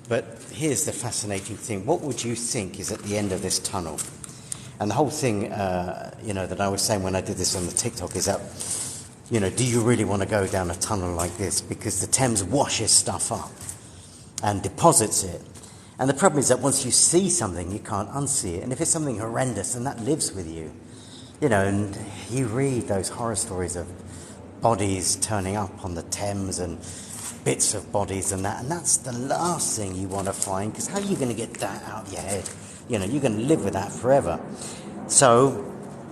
But here's the fascinating thing. What would you think is at the end of this tunnel? And the whole thing, that I was saying when I did this on the TikTok is that, do you really want to go down a tunnel like this? Because the Thames washes stuff up and deposits it. And the problem is that once you see something, you can't unsee it. And if it's something horrendous, then that lives with you. And you read those horror stories of bodies turning up on the Thames and bits of bodies and that's the last thing you want to find, because how are you going to get that out of your head? You're going to live with that forever. So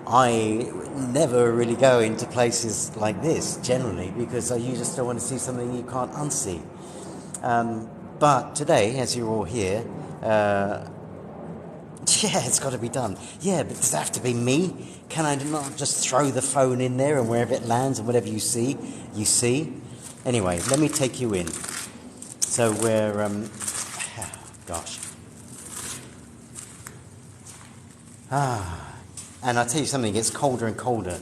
I never really go into places like this generally, because you just don't want to see something you can't unsee. But today, as you're all here, it's got to be done. Yeah, but does it have to be me? Can I not just throw the phone in there and wherever it lands and whatever you see, you see? Anyway, let me take you in. So we're, and I'll tell you something, it gets colder and colder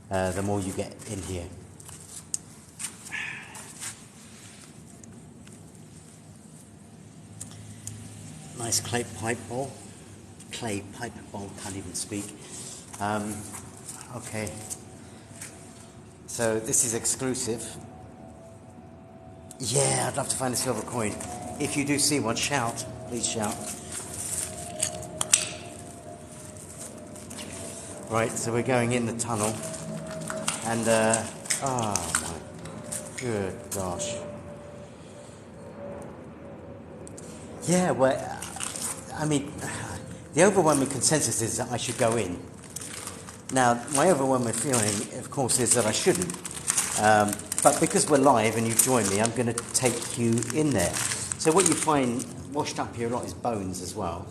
the more you get in here. Nice clay pipe bowl, can't even speak. Okay, so this is exclusive. Yeah, I'd love to find a silver coin. If you do see one, shout. Please shout. Right, so we're going in the tunnel. And, oh my good gosh. Yeah, well, the overwhelming consensus is that I should go in. Now, my overwhelming feeling, of course, is that I shouldn't. But because we're live and you've joined me, I'm going to take you in there. So what you find washed up here a lot is bones as well.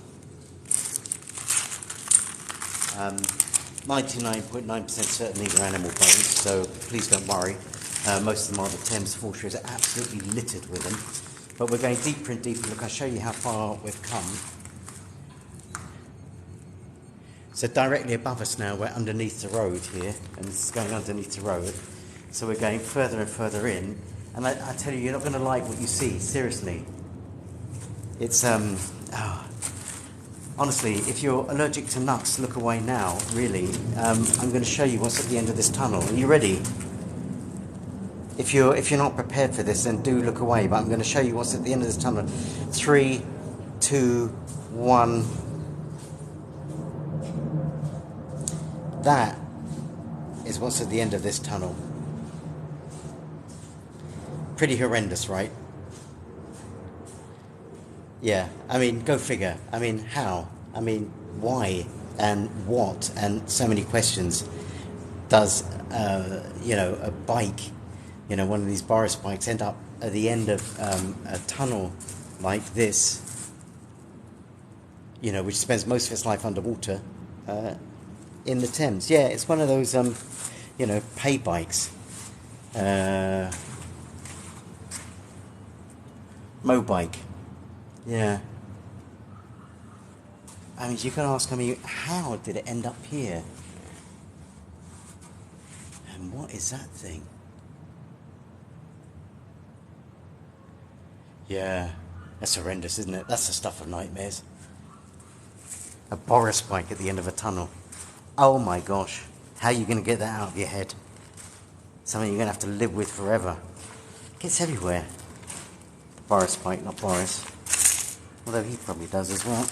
99.9% certain these are animal bones, so please don't worry. Most of them are. The Thames Foreshore is absolutely littered with them. But we're going deeper and deeper. Look, I'll show you how far we've come. So directly above us now, we're underneath the road here, and this is going underneath the road. So we're going further and further in, and I tell you, you're not going to like what you see, seriously. It's, honestly, if you're allergic to nuts, look away now, really. I'm going to show you what's at the end of this tunnel. Are you ready? If you're not prepared for this, then do look away, but I'm going to show you what's at the end of this tunnel. 3, 2, 1. That is what's at the end of this tunnel. Pretty horrendous, right? Yeah, go figure. How? Why? And what? And so many questions. Does, a bike, one of these Boris bikes end up at the end of a tunnel like this, which spends most of its life underwater, in the Thames? Yeah, it's one of those, pay bikes. Mobike. Yeah. You can ask me, how did it end up here? And what is that thing? Yeah, that's horrendous, isn't it? That's the stuff of nightmares. A Boris bike at the end of a tunnel. Oh my gosh. How are you going to get that out of your head? Something you're going to have to live with forever. It gets everywhere. Boris bike, not Boris. Although he probably does as well.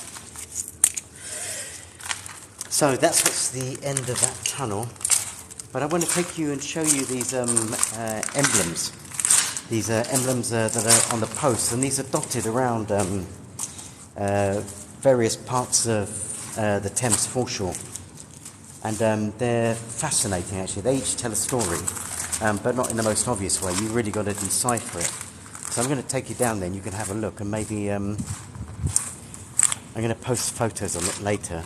So that's what's the end of that tunnel. But I want to take you and show you these emblems. These emblems that are on the posts, and these are dotted around various parts of the Thames Foreshore. And they're fascinating, actually. They each tell a story, but not in the most obvious way. You've really got to decipher it. So I'm going to take you down there and you can have a look, and maybe I'm going to post photos on it later.